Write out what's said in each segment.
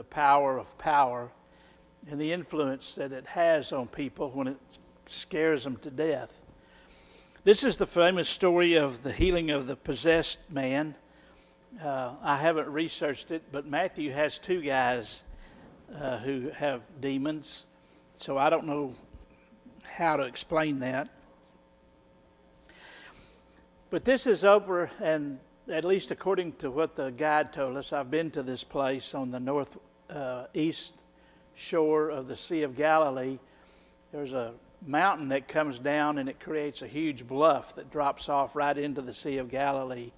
The power of power and the influence that it has on people when it scares them to death. This is the famous story of the healing of the possessed man. I haven't researched it, but Matthew has two guys who have demons, so I don't know how to explain that. But this is over, and at least according to what the guide told us, I've been to this place on the northeast shore of the Sea of Galilee. There's a mountain that comes down and it creates a huge bluff that drops off right into the Sea of Galilee,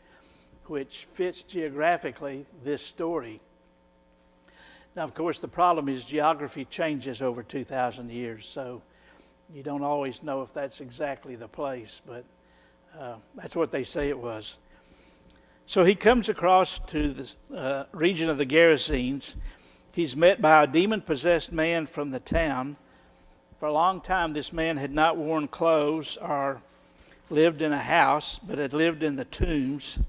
which fits geographically this story. Now, of course, the problem is geography changes over 2,000 years, so you don't always know if that's exactly the place, but that's what they say it was. So he comes across to the region of the Gerasenes. He's met by a demon-possessed man from the town. For a long time, this man had not worn clothes or lived in a house, but had lived in the tombs.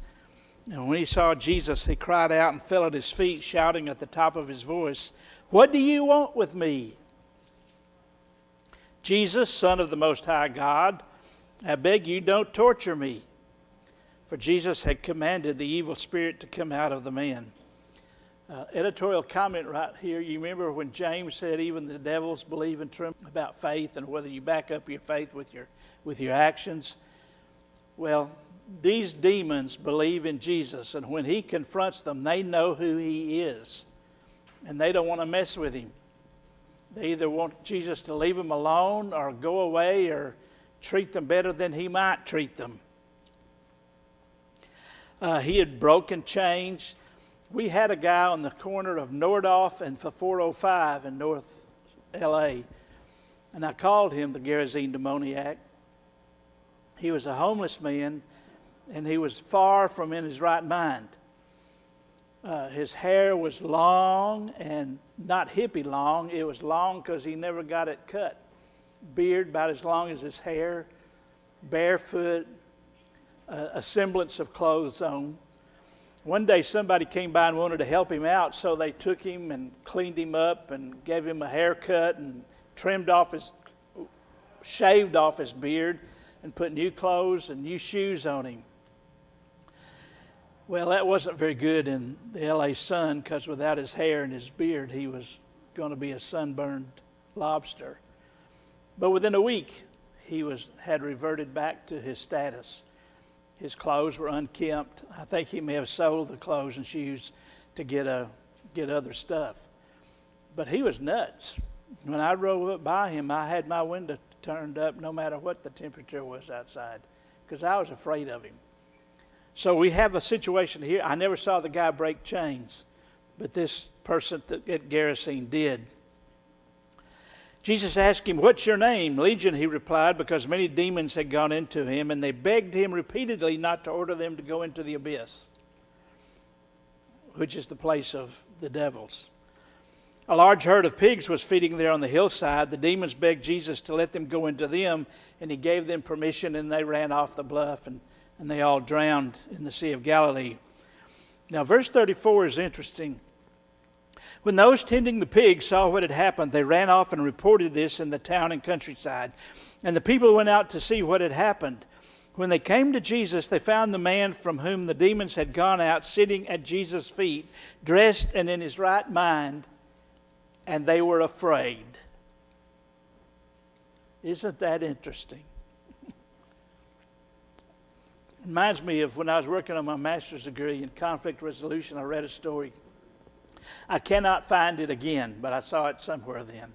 And when he saw Jesus, he cried out and fell at his feet, shouting at the top of his voice, "What do you want with me? Jesus, Son of the Most High God, I beg you, don't torture me." For Jesus had commanded the evil spirit to come out of the man. Editorial comment right here. You remember when James said even the devils believe and tremble about faith and whether you back up your faith with your actions? Well, these demons believe in Jesus, and when he confronts them, they know who he is, and they don't want to mess with him. They either want Jesus to leave them alone or go away or treat them better than he might treat them. He had broken chains. We had a guy on the corner of Nordhoff and 405 in North L.A., and I called him the Gerasene demoniac. He was a homeless man, and he was far from in his right mind. His hair was long and not hippie long. It was long because he never got it cut. Beard about as long as his hair, barefoot, a semblance of clothes on. One day somebody came by and wanted to help him out, so they took him and cleaned him up and gave him a haircut and shaved off his beard and put new clothes and new shoes on him. Well, that wasn't very good in the LA sun, because without his hair and his beard, he was going to be a sunburned lobster. But within a week, he had reverted back to his status. His clothes were unkempt. I think he may have sold the clothes and shoes to get other stuff. But he was nuts. When I drove up by him, I had my window turned up no matter what the temperature was outside, because I was afraid of him. So we have a situation here. I never saw the guy break chains, but this person at Gerasene did. Jesus asked him, "What's your name?" "Legion," he replied, because many demons had gone into him, and they begged him repeatedly not to order them to go into the abyss, which is the place of the devils. A large herd of pigs was feeding there on the hillside. The demons begged Jesus to let them go into them, and he gave them permission, and they ran off the bluff, and they all drowned in the Sea of Galilee. Now, verse 34 is interesting. When those tending the pigs saw what had happened, they ran off and reported this in the town and countryside. And the people went out to see what had happened. When they came to Jesus, they found the man from whom the demons had gone out sitting at Jesus' feet, dressed and in his right mind, and they were afraid. Isn't that interesting? It reminds me of when I was working on my master's degree in conflict resolution. I read a story. I cannot find it again, but I saw it somewhere then.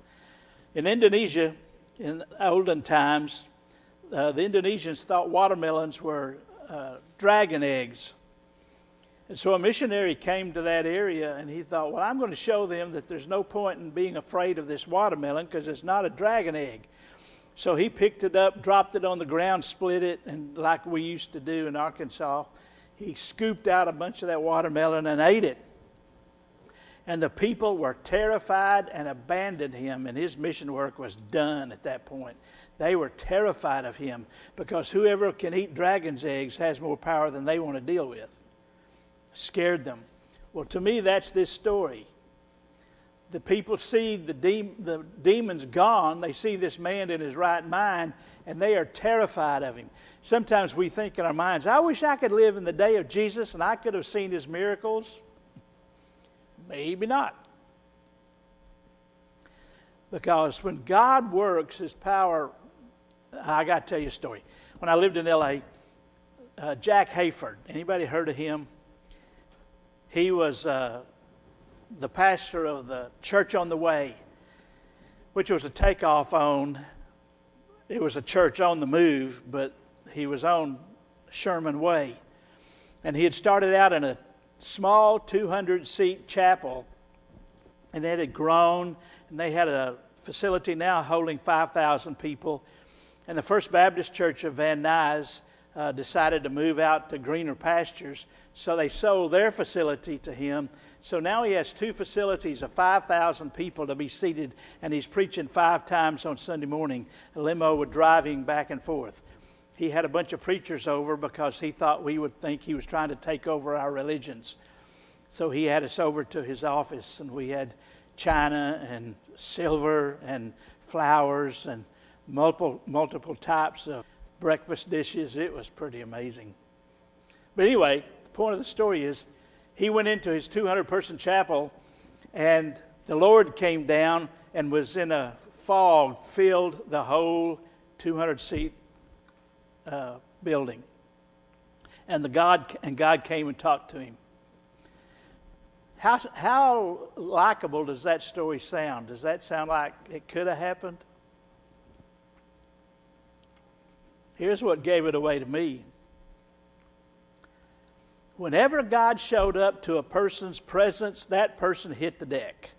In Indonesia, in olden times, the Indonesians thought watermelons were dragon eggs. And so a missionary came to that area, and he thought, well, I'm going to show them that there's no point in being afraid of this watermelon because it's not a dragon egg. So he picked it up, dropped it on the ground, split it, and like we used to do in Arkansas, he scooped out a bunch of that watermelon and ate it. And the people were terrified and abandoned him, and his mission work was done at that point. They were terrified of him because whoever can eat dragon's eggs has more power than they want to deal with. Scared them. Well, to me, that's this story. the people see the demons gone. They see this man in his right mind, and they are terrified of him. Sometimes we think in our minds, I wish I could live in the day of Jesus and I could have seen his miracles. Maybe not. Because when God works, his power, I got to tell you a story. When I lived in L.A., Jack Hayford, anybody heard of him? He was the pastor of the Church on the Way, which was a takeoff on, it was a church on the move, but he was on Sherman Way. And he had started out in a small 200-seat chapel, and it had grown, and they had a facility now holding 5,000 people. And the First Baptist Church of Van Nuys decided to move out to greener pastures, so they sold their facility to him. So now he has two facilities of 5,000 people to be seated, and he's preaching 5 times on Sunday morning. A limo would drive him back and forth. He had a bunch of preachers over because he thought we would think he was trying to take over our religions. So he had us over to his office, and we had china and silver and flowers and multiple types of breakfast dishes. It was pretty amazing. But anyway, the point of the story is he went into his 200-person chapel, and the Lord came down and was in a fog, filled the whole 200-seat building. And God came and talked to him. How likable does that story sound? Does that sound like it could have happened? Here's what gave it away to me. Whenever God showed up to a person's presence, that person hit the deck.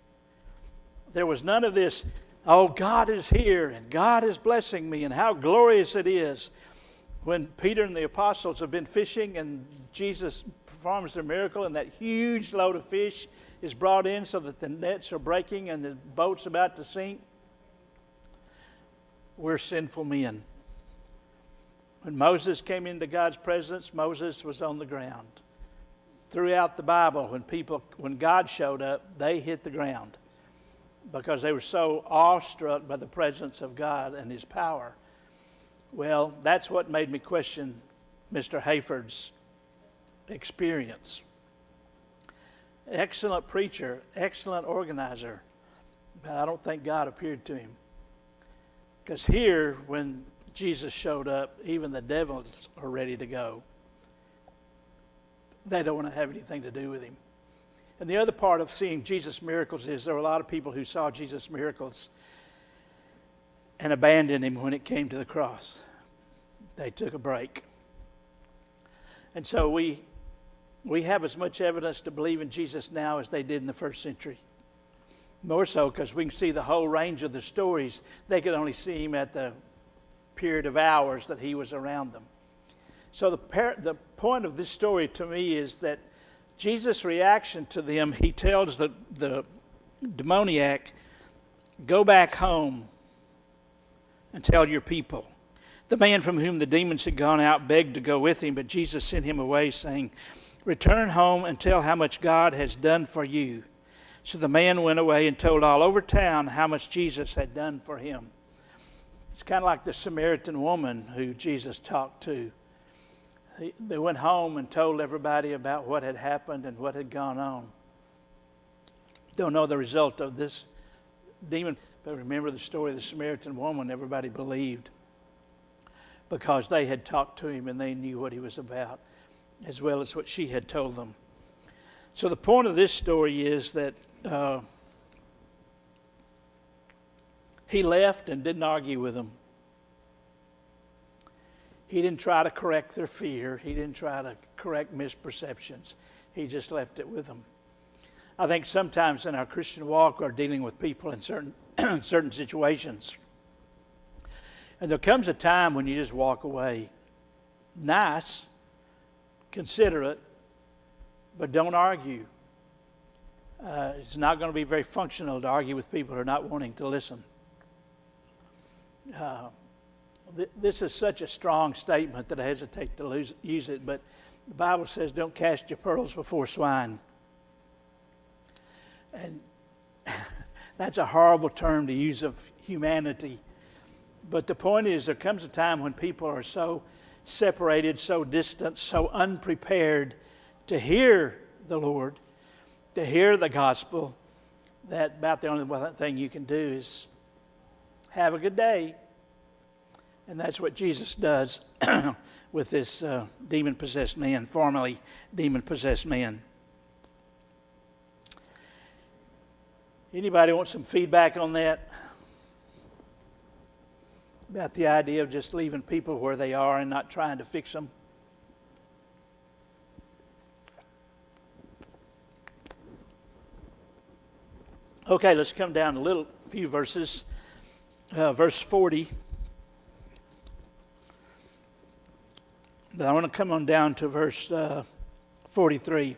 There was none of this, oh, God is here and God is blessing me and how glorious it is. When Peter and the apostles have been fishing and Jesus performs their miracle and that huge load of fish is brought in so that the nets are breaking and the boat's about to sink, we're sinful men. When Moses came into God's presence, Moses was on the ground. Throughout the Bible, when God showed up, they hit the ground because they were so awestruck by the presence of God and his power. Well, that's what made me question Mr. Hayford's experience. Excellent preacher, excellent organizer, but I don't think God appeared to him. Because here, when Jesus showed up, even the devils are ready to go. They don't want to have anything to do with him. And the other part of seeing Jesus' miracles is there were a lot of people who saw Jesus' miracles and abandoned him when it came to the cross. They took a break. And so we have as much evidence to believe in Jesus now as they did in the first century. More so because we can see the whole range of the stories. They could only see him at the period of hours that he was around them. So the point of this story to me is that Jesus' reaction to them, he tells the demoniac, go back home and tell your people. The man from whom the demons had gone out begged to go with him, but Jesus sent him away, saying, return home and tell how much God has done for you. So the man went away and told all over town how much Jesus had done for him. It's kind of like the Samaritan woman who Jesus talked to. They went home and told everybody about what had happened and what had gone on. Don't know the result of this demon, but remember the story of the Samaritan woman. Everybody believed because they had talked to him and they knew what he was about, as well as what she had told them. So the point of this story is that he left and didn't argue with them. He didn't try to correct their fear. He didn't try to correct misperceptions. He just left it with them. I think sometimes in our Christian walk we're dealing with people in certain situations. And there comes a time when you just walk away. Nice, considerate, but don't argue. It's not going to be very functional to argue with people who are not wanting to listen. This is such a strong statement that I hesitate to use it, but the Bible says don't cast your pearls before swine. And That's a horrible term to use of humanity. But the point is, there comes a time when people are so separated, so distant, so unprepared to hear the Lord, to hear the gospel, that about the only thing you can do is have a good day. And that's what Jesus does with this demon-possessed man, formerly demon-possessed man. Anybody want some feedback on that? About the idea of just leaving people where they are and not trying to fix them? Okay, let's come down a few verses. Verse 40. But I want to come on down to verse 43.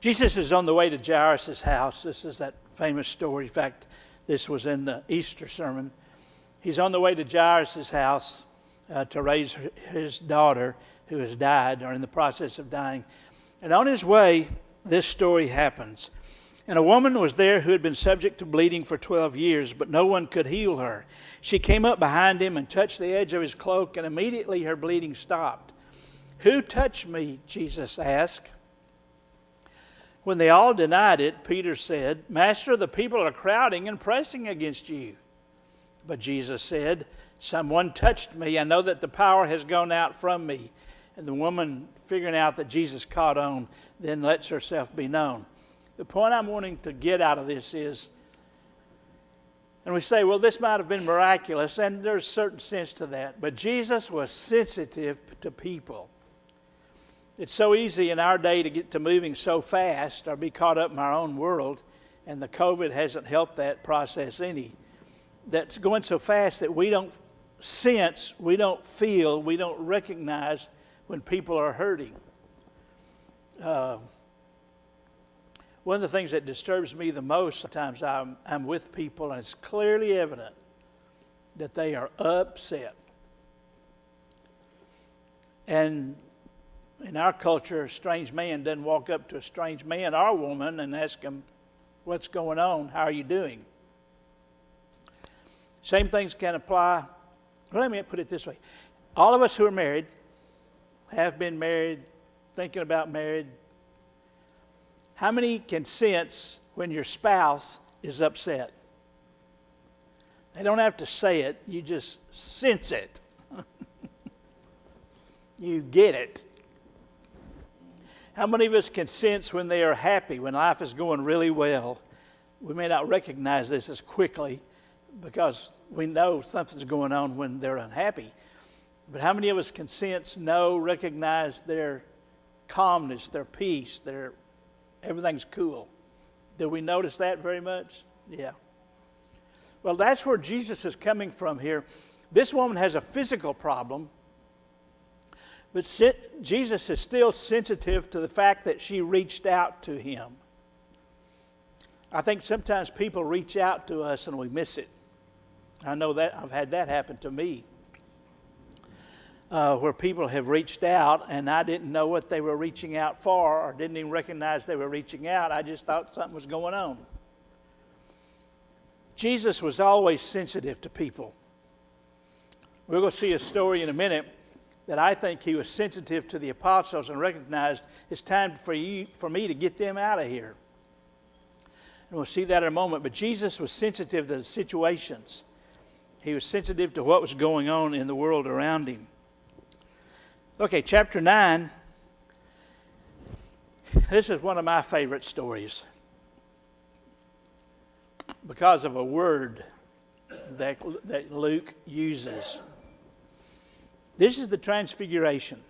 Jesus is on the way to Jairus' house. This is that famous story. In fact, this was in the Easter sermon. He's on the way to Jairus' house to raise his daughter who has died or in the process of dying. And on his way, this story happens. And a woman was there who had been subject to bleeding for 12 years, but no one could heal her. She came up behind him and touched the edge of his cloak, and immediately her bleeding stopped. "Who touched me?" Jesus asked. When they all denied it, Peter said, "Master, the people are crowding and pressing against you." But Jesus said, "Someone touched me. I know that the power has gone out from me." And the woman, figuring out that Jesus caught on, then lets herself be known. The point I'm wanting to get out of this is, and we say, well, this might have been miraculous, and there's a certain sense to that, but Jesus was sensitive to people. It's so easy in our day to get to moving so fast or be caught up in our own world, and the COVID hasn't helped that process any. That's going so fast that we don't sense, we don't feel, we don't recognize when people are hurting. One of the things that disturbs me the most, sometimes I'm with people and it's clearly evident that they are upset. And in our culture, a strange man doesn't walk up to a strange man or woman and ask him, "What's going on? How are you doing?" Same things can apply. Well, let me put it this way. All of us who are married, have been married, thinking about married, how many can sense when your spouse is upset? They don't have to say it, you just sense it. You get it. How many of us can sense when they are happy, when life is going really well? We may not recognize this as quickly because we know something's going on when they're unhappy. But how many of us can sense, know, recognize their calmness, their peace, everything's cool? Do we notice that very much? Yeah. Well, that's where Jesus is coming from here. This woman has a physical problem, but Jesus is still sensitive to the fact that she reached out to him. I think sometimes people reach out to us and we miss it. I know that. I've had that happen to me. Where people have reached out and I didn't know what they were reaching out for or didn't even recognize they were reaching out. I just thought something was going on. Jesus was always sensitive to people. We're going to see a story in a minute that I think he was sensitive to the apostles and recognized it's time for me to get them out of here. And we'll see that in a moment. But Jesus was sensitive to the situations. He was sensitive to what was going on in the world around him. Okay, chapter 9. This is one of my favorite stories because of a word that Luke uses. This is the Transfiguration.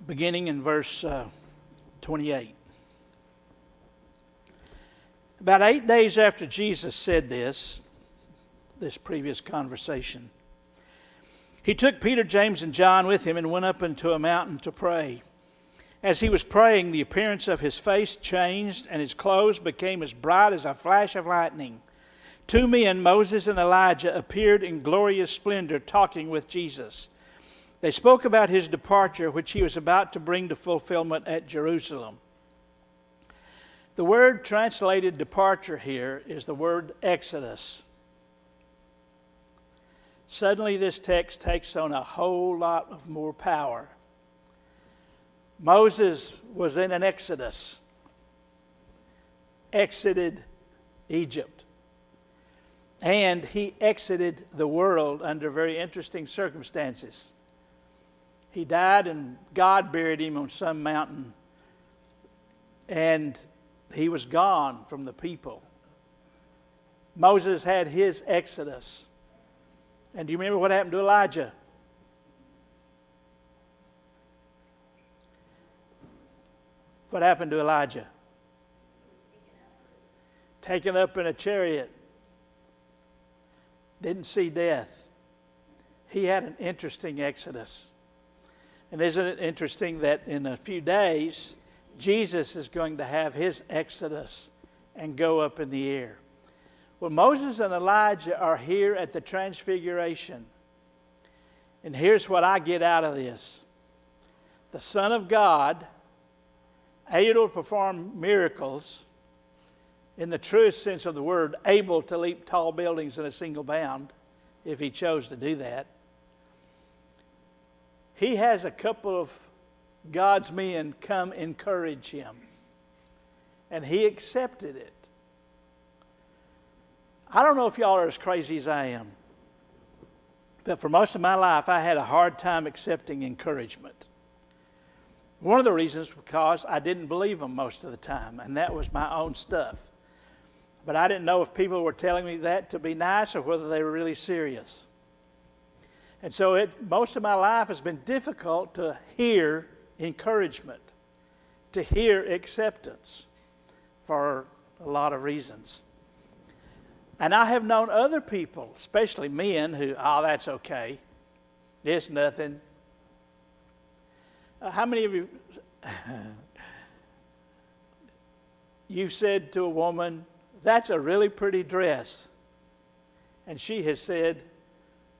Beginning in verse 28. About 8 days after Jesus said this previous conversation, he took Peter, James, and John with him and went up into a mountain to pray. As he was praying, the appearance of his face changed, and his clothes became as bright as a flash of lightning. 2 men, Moses and Elijah, appeared in glorious splendor talking with Jesus. They spoke about his departure, which he was about to bring to fulfillment at Jerusalem. The word translated departure here is the word Exodus. Suddenly this text takes on a whole lot of more power. Moses was in an exodus, exited Egypt. And he exited the world under very interesting circumstances. He died and God buried him on some mountain. And he was gone from the people. Moses had his exodus. And do you remember what happened to Elijah? What happened to Elijah? Taken up in a chariot. Didn't see death. He had an interesting exodus. And isn't it interesting that in a few days, Jesus is going to have his exodus and go up in the air. Well, Moses and Elijah are here at the Transfiguration. And here's what I get out of this. The Son of God, able to perform miracles, in the truest sense of the word, able to leap tall buildings in a single bound, if he chose to do that. He has a couple of God's men come encourage him. And he accepted it. I don't know if y'all are as crazy as I am, but for most of my life, I had a hard time accepting encouragement. One of the reasons was because I didn't believe them most of the time, and that was my own stuff. But I didn't know if people were telling me that to be nice or whether they were really serious. And so most of my life has been difficult to hear encouragement, to hear acceptance for a lot of reasons. And I have known other people, especially men, who, that's okay. It's nothing. How many of you, you've said to a woman, that's a really pretty dress. And she has said,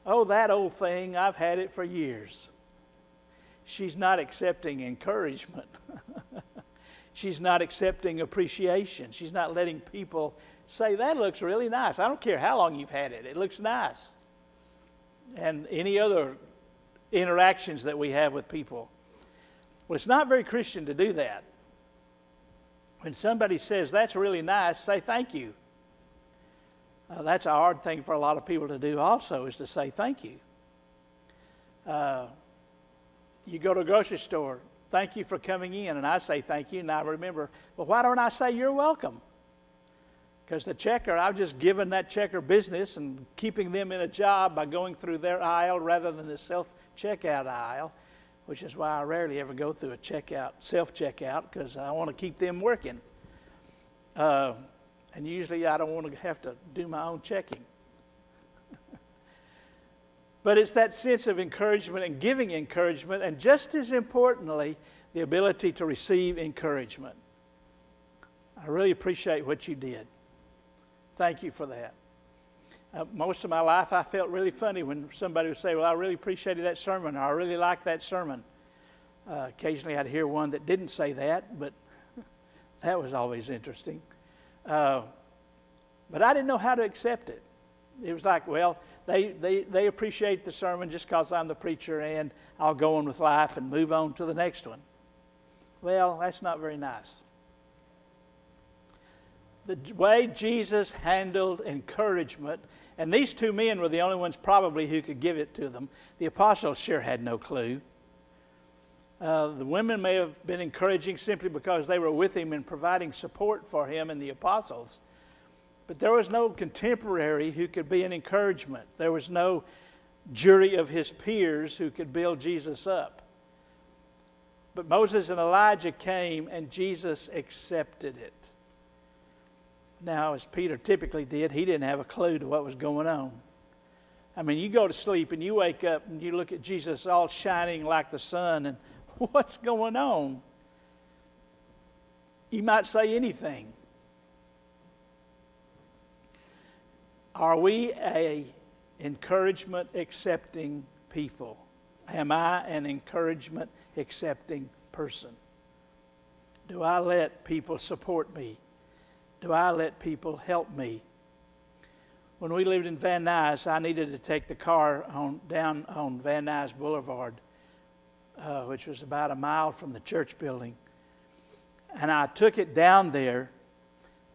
oh, that old thing, I've had it for years. She's not accepting encouragement. She's not accepting appreciation. She's not letting people say, that looks really nice. I don't care how long you've had it. It looks nice. And any other interactions that we have with people. Well, it's not very Christian to do that. When somebody says, that's really nice, say thank you. That's a hard thing for a lot of people to do also, is to say thank you. You go to a grocery store, thank you for coming in, and I say thank you, and I remember, well, why don't I say you're welcome? Because the checker, I've just given that checker business and keeping them in a job by going through their aisle rather than the self-checkout aisle, which is why I rarely ever go through a self-checkout, because I want to keep them working. And usually I don't want to have to do my own checking. But it's that sense of encouragement and giving encouragement, and just as importantly, the ability to receive encouragement. I really appreciate what you did. Thank you for that. Most of my life I felt really funny when somebody would say, well, I really appreciated that sermon, or I really liked that sermon. Occasionally I'd hear one that didn't say that, but that was always interesting. But I didn't know how to accept it. It was like, well, they appreciate the sermon just because I'm the preacher, and I'll go on with life and move on to the next one. Well, that's not very nice. The way Jesus handled encouragement, and these two men were the only ones probably who could give it to them. The apostles sure had no clue. The women may have been encouraging simply because they were with him and providing support for him and the apostles. But there was no contemporary who could be an encouragement. There was no jury of his peers who could build Jesus up. But Moses and Elijah came, and Jesus accepted it. Now, as Peter typically did, he didn't have a clue to what was going on. I mean, you go to sleep and you wake up and you look at Jesus all shining like the sun, and what's going on? You might say anything. Are we a encouragement accepting people? Am I an encouragement accepting person? Do I let people support me? Do I let people help me? When we lived in Van Nuys, I needed to take the car down on Van Nuys Boulevard, which was about a mile from the church building. And I took it down there,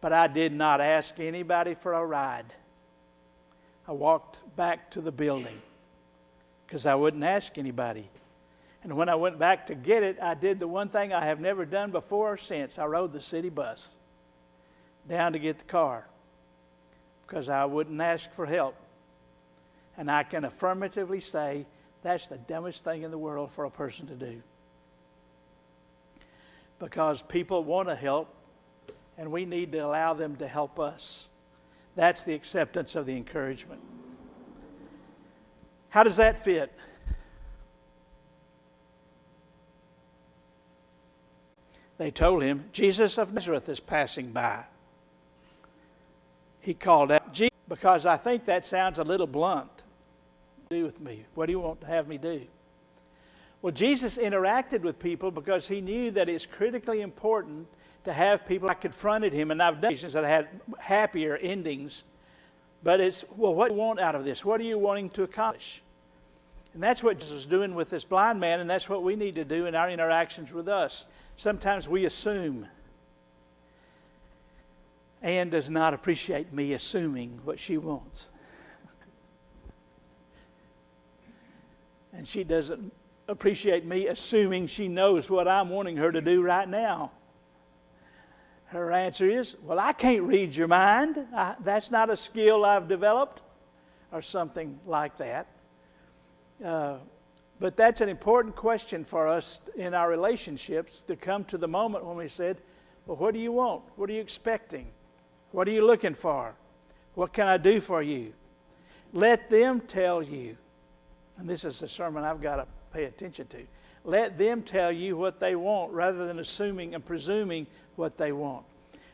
but I did not ask anybody for a ride. I walked back to the building because I wouldn't ask anybody. And when I went back to get it, I did the one thing I have never done before or since. I rode the city bus down to get the car because I wouldn't ask for help. And I can affirmatively say that's the dumbest thing in the world for a person to do. Because people want to help, and we need to allow them to help us. That's the acceptance of the encouragement. How does that fit? They told him, Jesus of Nazareth is passing by. He called out, Jesus, because I think that sounds a little blunt. Do with me. What do you want to have me do? Well, Jesus interacted with people because he knew that it's critically important to have people that confronted him. And I've done situations that had happier endings. But it's, well, what do you want out of this? What are you wanting to accomplish? And that's what Jesus was doing with this blind man, and that's what we need to do in our interactions with us. Sometimes we assume. Ann does not appreciate me assuming what she wants. And she doesn't appreciate me assuming she knows what I'm wanting her to do right now. Her answer is, well, I can't read your mind. That's not a skill I've developed, or something like that. But that's an important question for us in our relationships, to come to the moment when we said, well, what do you want? What are you expecting? What are you looking for? What can I do for you? Let them tell you. And this is a sermon I've got to pay attention to. Let them tell you what they want rather than assuming and presuming what they want.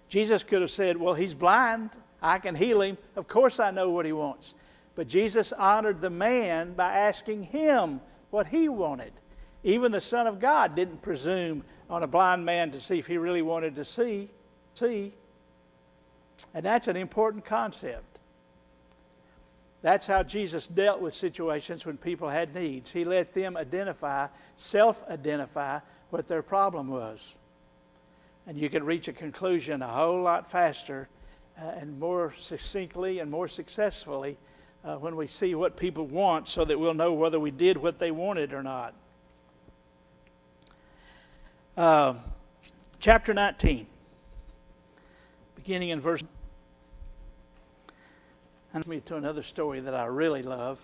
Jesus could have said, well, he's blind. I can heal him. Of course I know what he wants. But Jesus honored the man by asking him what he wanted. Even the Son of God didn't presume on a blind man to see if he really wanted to see. And that's an important concept. That's how Jesus dealt with situations when people had needs. He let them self-identify what their problem was. And you can reach a conclusion a whole lot faster and more succinctly and more successfully when we see what people want, so that we'll know whether we did what they wanted or not. Chapter 19, beginning in verse. And me to another story that I really love.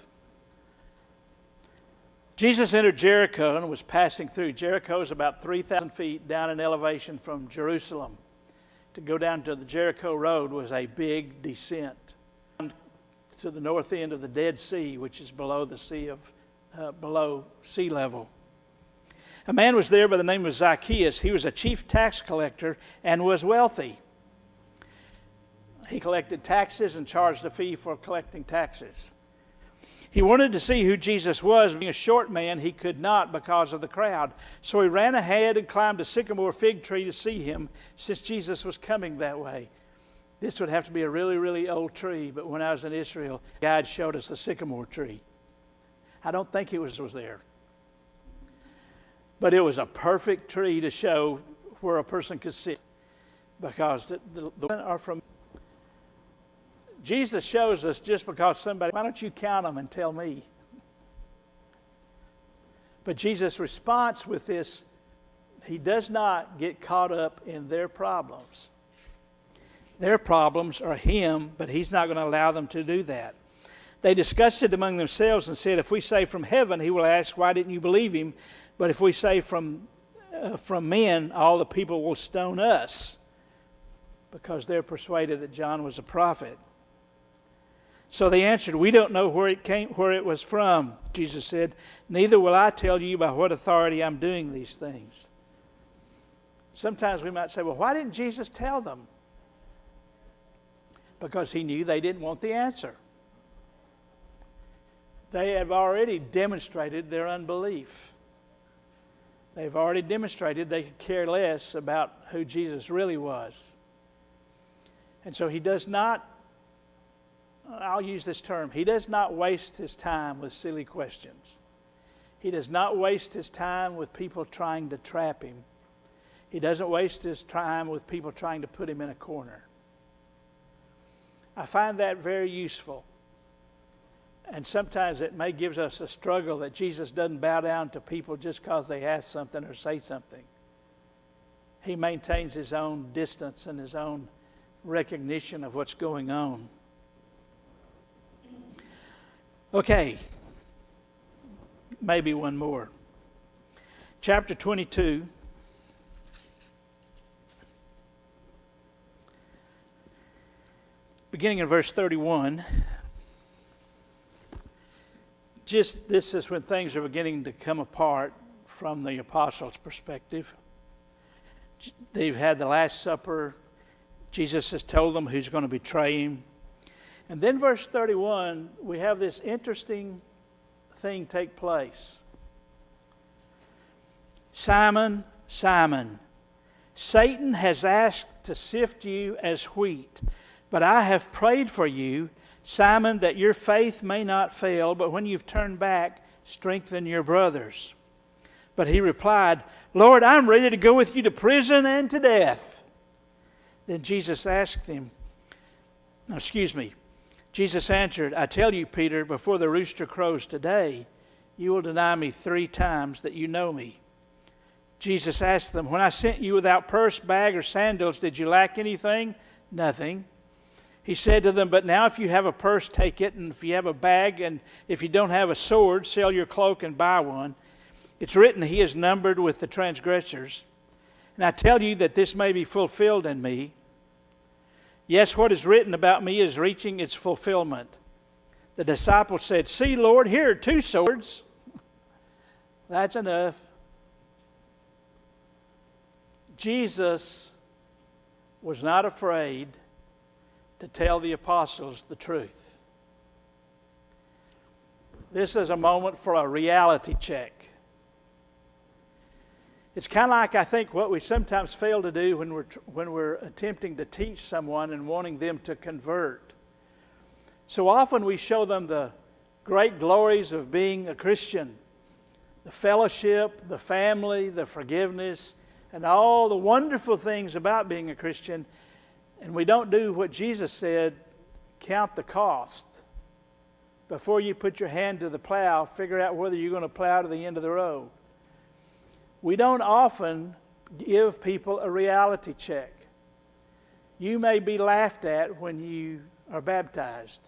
Jesus entered Jericho and was passing through. Jericho is about 3,000 feet down in elevation from Jerusalem. To go down to the Jericho road was a big descent to the north end of the Dead Sea, which is below sea level. A man was there by the name of Zacchaeus. He was a chief tax collector and was wealthy. He collected taxes and charged a fee for collecting taxes. He wanted to see who Jesus was. Being a short man, he could not because of the crowd. So he ran ahead and climbed a sycamore fig tree to see him, since Jesus was coming that way. This would have to be a really, really old tree, but when I was in Israel, God showed us the sycamore tree. I don't think it was there. But it was a perfect tree to show where a person could sit, because the women are from. Jesus shows us just because somebody, why don't you count them and tell me? But Jesus' response with this, he does not get caught up in their problems. Their problems are him, but he's not going to allow them to do that. They discussed it among themselves and said, if we say from heaven, he will ask, why didn't you believe him? But if we say from men, all the people will stone us, because they're persuaded that John was a prophet. So they answered, we don't know where it was from. Jesus said, neither will I tell you by what authority I'm doing these things. Sometimes we might say, well, why didn't Jesus tell them? Because he knew they didn't want the answer. They have already demonstrated their unbelief. They've already demonstrated they could care less about who Jesus really was. And so he does not, I'll use this term, he does not waste his time with silly questions. He does not waste his time with people trying to trap him. He doesn't waste his time with people trying to put him in a corner. I find that very useful. And sometimes it may give us a struggle that Jesus doesn't bow down to people just because they ask something or say something. He maintains his own distance and his own recognition of what's going on. Okay, maybe one more. Chapter 22. Beginning in verse 31. This is when things are beginning to come apart from the apostles' perspective. They've had the Last Supper. Jesus has told them who's going to betray him. And then verse 31, we have this interesting thing take place. Simon, Simon, Satan has asked to sift you as wheat, but I have prayed for you, Simon, that your faith may not fail, but when you've turned back, strengthen your brothers. But he replied, Lord, I'm ready to go with you to prison and to death. Then Jesus Jesus answered, I tell you, Peter, before the rooster crows today, you will deny me 3 times that you know me. Jesus asked them, when I sent you without purse, bag, or sandals, did you lack anything? Nothing. He said to them, but now if you have a purse, take it, and if you have a bag, and if you don't have a sword, sell your cloak and buy one. It's written, he is numbered with the transgressors. And I tell you that this may be fulfilled in me. Yes, what is written about me is reaching its fulfillment. The disciples said, see, Lord, here are 2 swords. That's enough. Jesus was not afraid to tell the apostles the truth. This is a moment for a reality check. It's kind of like, I think, what we sometimes fail to do when we're attempting to teach someone and wanting them to convert. So often we show them the great glories of being a Christian, the fellowship, the family, the forgiveness, and all the wonderful things about being a Christian. And we don't do what Jesus said, count the cost. Before you put your hand to the plow, figure out whether you're going to plow to the end of the road. We don't often give people a reality check. You may be laughed at when you are baptized.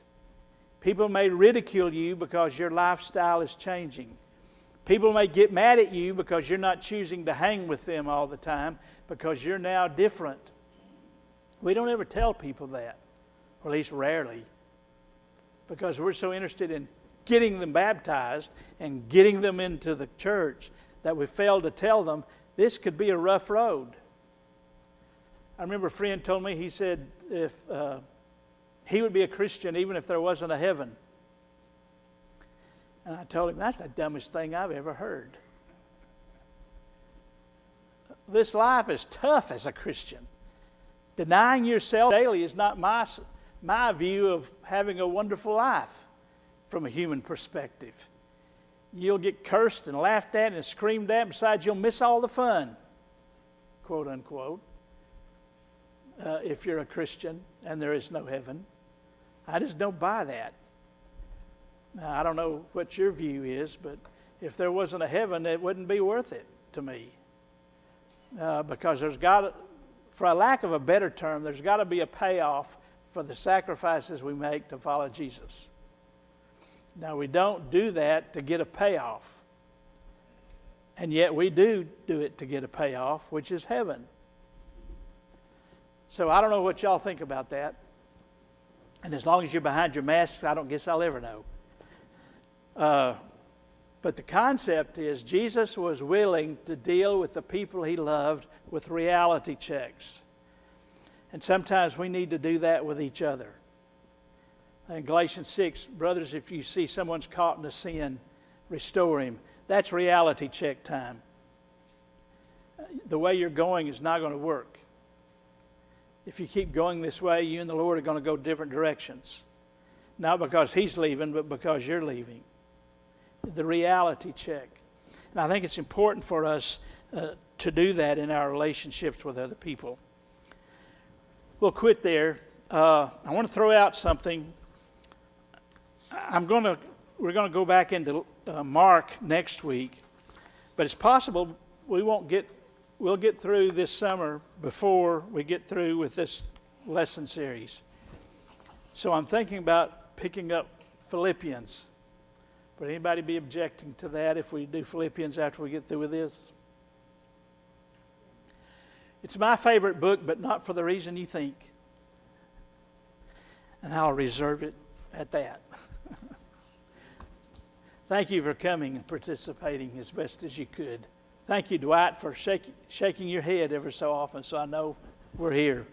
People may ridicule you because your lifestyle is changing. People may get mad at you because you're not choosing to hang with them all the time because you're now different. We don't ever tell people that, or at least rarely, because we're so interested in getting them baptized and getting them into the church that we fail to tell them this could be a rough road. I remember a friend told me, he said if he would be a Christian even if there wasn't a heaven. And I told him, that's the dumbest thing I've ever heard. This life is tough as a Christian. Denying yourself daily is not my view of having a wonderful life from a human perspective. You'll get cursed and laughed at and screamed at. Besides, you'll miss all the fun, quote unquote, if you're a Christian and there is no heaven. I just don't buy that. Now, I don't know what your view is, but if there wasn't a heaven, it wouldn't be worth it to me. Because for a lack of a better term, there's got to be a payoff for the sacrifices we make to follow Jesus. Now, we don't do that to get a payoff. And yet we do it to get a payoff, which is heaven. So I don't know what y'all think about that. And as long as you're behind your masks, I don't guess I'll ever know. But the concept is Jesus was willing to deal with the people he loved with reality checks. And sometimes we need to do that with each other. In Galatians 6, brothers, if you see someone's caught in a sin, restore him. That's reality check time. The way you're going is not going to work. If you keep going this way, you and the Lord are going to go different directions. Not because he's leaving, but because you're leaving. The reality check. And I think it's important for us to do that in our relationships with other people. We'll quit there. I want to throw out something. We're going to go back into Mark next week, but it's possible we'll get through this summer before we get through with this lesson series. So I'm thinking about picking up Philippians. Would anybody be objecting to that if we do Philippians after we get through with this? It's my favorite book, but not for the reason you think. And I'll reserve it at that. Thank you for coming and participating as best as you could. Thank you, Dwight, for shaking your head ever so often so I know we're here.